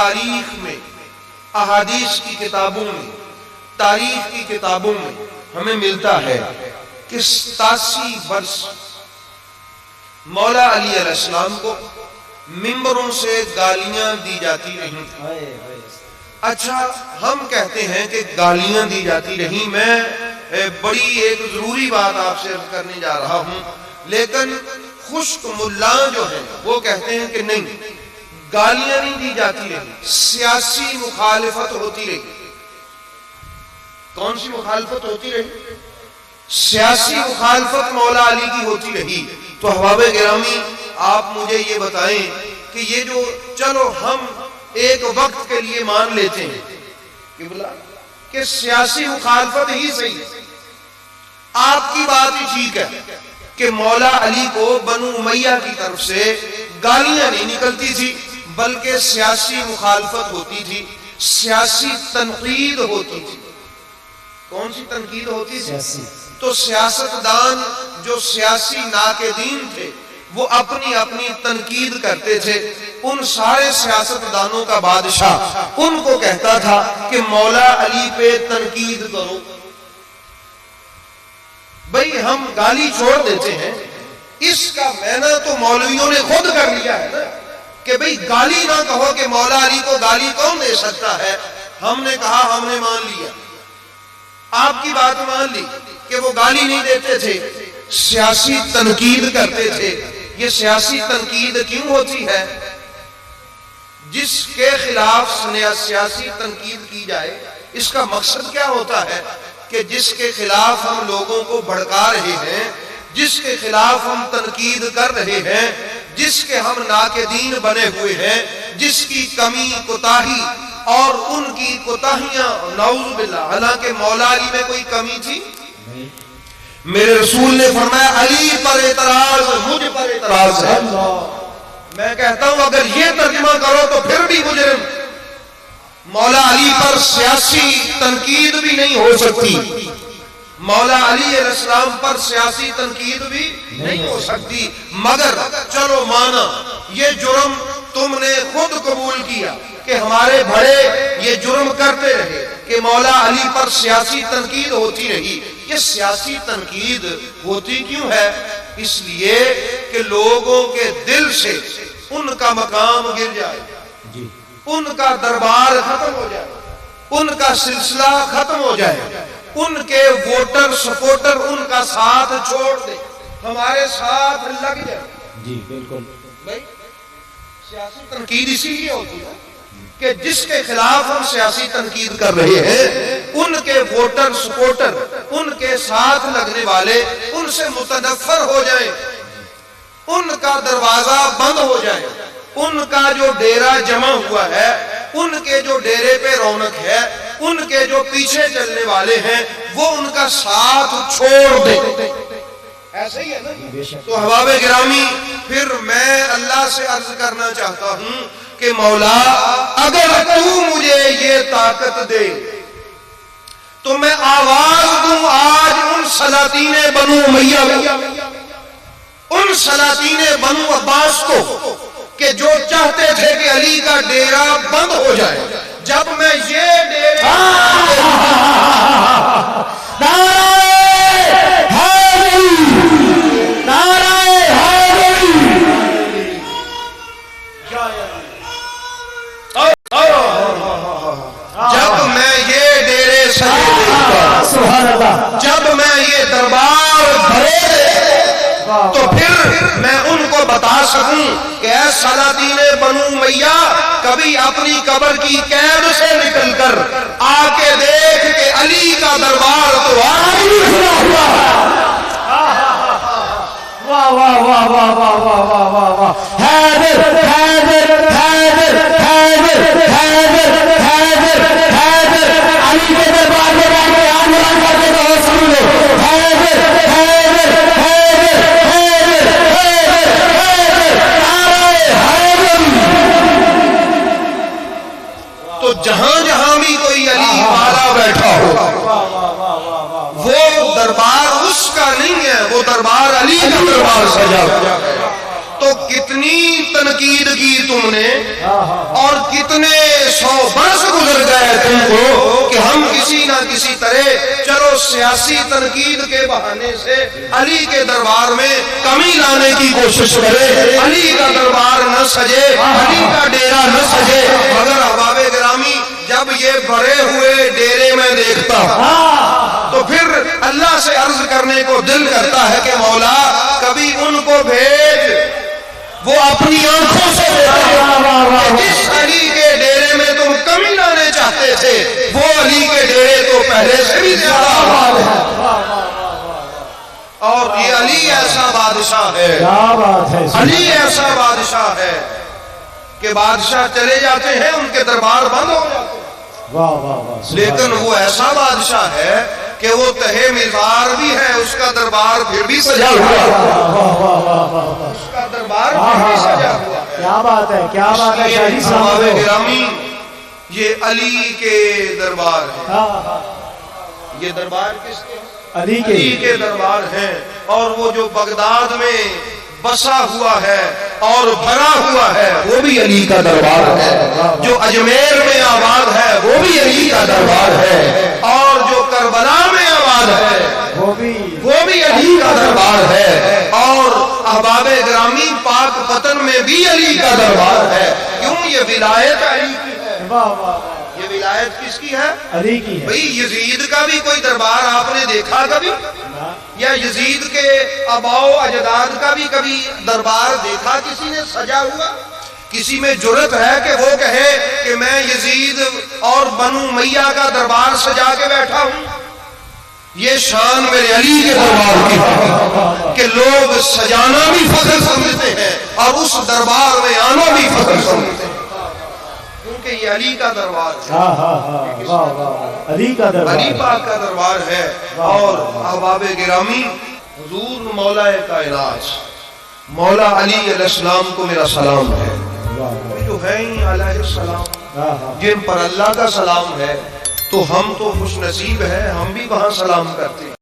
تاریخ میں، احادیث کی کتابوں میں، تاریخ کی کتابوں میں ہمیں ملتا ہے کہ 87 برس مولا علی علیہ السلام کو ممبروں سے گالیاں دی جاتی رہیں۔ اچھا، ہم کہتے ہیں کہ گالیاں دی جاتی رہیں۔ میں بڑی ایک ضروری بات آپ سے عرض کرنے جا رہا ہوں، لیکن خشک ملاں جو ہیں وہ کہتے ہیں کہ نہیں، گالیاں نہیں دی جاتی رہیں، سیاسی مخالفت ہوتی رہی۔ کون سی مخالفت ہوتی رہی؟ سیاسی مخالفت مولا علی کی ہوتی رہی۔ تو احباب گرامی، آپ مجھے یہ بتائیں کہ یہ جو چلو ہم ایک وقت کے لیے مان لیتے ہیں کہ سیاسی مخالفت ہی صحیح، آپ کی بات ہی ٹھیک ہے کہ مولا علی کو بنو امیہ کی طرف سے گالیاں نہیں نکلتی تھی، بلکہ سیاسی مخالفت ہوتی تھی، سیاسی تنقید ہوتی تھی۔ کون سی تنقید ہوتی تھی؟ تو سیاستدان جو سیاسی ناقدین تھے وہ اپنی اپنی تنقید کرتے تھے۔ ان سارے سیاستدانوں کا بادشاہ ان کو کہتا تھا کہ مولا علی پہ تنقید کرو۔ بھئی ہم گالی چھوڑ دیتے ہیں، اس کا معنی تو مولویوں نے خود کر لیا ہے نا کہ بھئی گالی نہ کہو کہ مولا علی کو گالی کون دے سکتا ہے۔ ہم نے کہا، ہم نے مان لیا، آپ کی بات مان لی کہ وہ گالی نہیں دیتے تھے، سیاسی تنقید کرتے تھے۔ یہ سیاسی تنقید کیوں ہوتی ہے؟ جس کے خلاف سیاسی تنقید کی جائے، اس کا مقصد کیا ہوتا ہے کہ جس کے خلاف ہم لوگوں کو بھڑکا رہے ہیں، جس کے خلاف ہم تنقید کر رہے ہیں، جس کے ہم ناقدین بنے ہوئے ہیں، جس کی کمی کوتاہی اور ان کی کوتاہیاں نعوذ باللہ، حالانکہ مولا علی میں کوئی کمی تھی؟ میرے رسول نے فرمایا علی پر اعتراض مجھ پر اعتراض ہے۔ میں کہتا ہوں اگر یہ ترجمہ کرو تو پھر بھی مجرم۔ مولا علی پر سیاسی تنقید بھی نہیں ہو سکتی، مولا علی علیہ السلام پر سیاسی تنقید بھی نہیں ہو سکتی، مگر چلو مانا یہ جرم تم نے خود قبول کیا کہ ہمارے بڑے یہ جرم کرتے رہے کہ مولا علی پر سیاسی تنقید ہوتی رہی۔ یہ سیاسی تنقید ہوتی کیوں ہے؟ اس لیے کہ لوگوں کے دل سے ان کا مقام گر جائے، ان کا دربار ختم ہو جائے، ان کا سلسلہ ختم ہو جائے، ان کے ووٹر سپورٹر ان کا ساتھ چھوڑ دے، ہمارے ساتھ لگ جائے۔ جی بالکل بھائی سیاسی تنقید اسی لیے ہوتی ہے کہ جس کے خلاف ہم سیاسی تنقید کر رہے ہیں ان کے ووٹر سپورٹر، ان کے ساتھ لگنے والے ان سے متنفر ہو جائیں، ان کا دروازہ بند ہو جائے، ان کا جو ڈیرا جمع ہوا ہے، ان کے جو ڈیرے پہ رونق ہے، ان کے جو پیچھے چلنے والے ہیں وہ ان کا ساتھ چھوڑ دیں۔ ایسے ہی ہے نا؟ تو احباب گرامی، پھر میں اللہ سے عرض کرنا چاہتا ہوں کہ مولا اگر تو مجھے یہ طاقت دے تو میں آواز دوں آج ان سلاطین بنو امیہ، ان سلاطین بنو عباس کو کہ جو چاہتے تھے کہ علی کا ڈیرا بند ہو جائے، جب میں یہ ڈیرا جب میں یہ دربار بھرے تو پھر میں ان کو بتا سکوں کہ اے سلاطین بنو امیہ، کبھی اپنی قبر کی قید سے نکل کر آ کے دیکھ کہ علی کا دربار تو آج بھی کھلا ہوا ہے۔ واہ واہ واہ واہ واہ واہ واہ واہ واہ، حیدر حیدر حیدر حیدر حیدر حیدر حیدر، علی کے دربار میں رہ کے آنگران کر کے تو سن لو، حیدر حیدر حیدر حیدر حیدر حیدر، نعرہ حیدر۔ تو جہاں جہاں بھی کوئی علی والا بیٹھا ہو وہ دربار اس کا نہیں ہے، وہ دربار علی کا دربار سجا ہوا۔ تو کتنی تنقید کی تم نے اور کتنے 100 برس گزر گئے تم کو کہ ہم کسی نہ کسی طرح چلو سیاسی تنقید کے بہانے سے علی کے دربار میں کمی لانے کی کوشش کرے، علی کا دربار نہ سجے، علی کا ڈیرا نہ سجے۔ مگر احباب گرامی جب یہ بھرے ہوئے ڈیرے میں دیکھتا تو پھر اللہ سے عرض کرنے کو دل کرتا ہے کہ مولا کبھی ان کو بھیج، وہ اپنی آنکھوں سے دیکھیں کہ جس علی کے ڈیرے میں تم کمی لانے چاہتے تھے وہ علی کے ڈیرے تو پہلے سے بھی زیادہ آباد ہے۔ اور یہ علی ایسا بادشاہ ہے، علی ایسا بادشاہ ہے کہ بادشاہ چلے جاتے ہیں ان کے دربار بند ہو جاتے ہیں، لیکن وہ ایسا بادشاہ ہے کہ وہ تہے مزار بھی ہے، اس کا دربار پھر بھی سجا ہوا ہے، اس کا دربار پھر بھی سجا ہوا ہے۔ کیا بات ہے، کیا بات ہے شاہی صاحب صاحب۔ گرامی یہ علی کے دربار ہے، یہ دربار کس کے؟ علی کے دربار ہیں۔ اور وہ جو بغداد میں بسا ہوا ہے اور بھرا ہوا ہے وہ بھی علی کا دربار ہے، جو اجمیر میں آباد ہے وہ بھی علی کا دربار ہے، اور جو کربلا میں آباد ہے وہ بھی علی کا دربار ہے، اور احباب گرامی پاک پتن میں بھی علی کا دربار ہے۔ کیوں؟ یہ ولایت علی کی ہے۔ یہ ولایت کس کی ہے؟ علی کی ہے۔ بھئی یزید کا بھی کوئی دربار آپ نے دیکھا کبھی؟ یا یزید کے آباء و اجداد کا بھی کبھی دربار دیکھا کسی نے سجا ہوا؟ کسی میں جرت ہے کہ وہ کہے کہ میں یزید اور بنو امیہ کا دربار سجا کے بیٹھا ہوں؟ یہ شان میرے علی کے دربار کی ہے کہ لوگ سجانا بھی فخر سمجھتے ہیں اور اس دربار میں آنا بھی فخر سمجھتے ہیں، کیونکہ یہ علی کا دربار ہے، علی کا دربار، علی پاک کا دربار ہے۔ اور احباب گرامی حضور مولا کائنات مولا علی علیہ السلام کو میرا سلام ہے، جو ہے ہی علیہ السلام جن پر اللہ کا سلام ہے، تو ہم تو خوش نصیب ہیں، ہم بھی وہاں سلام کرتے ہیں۔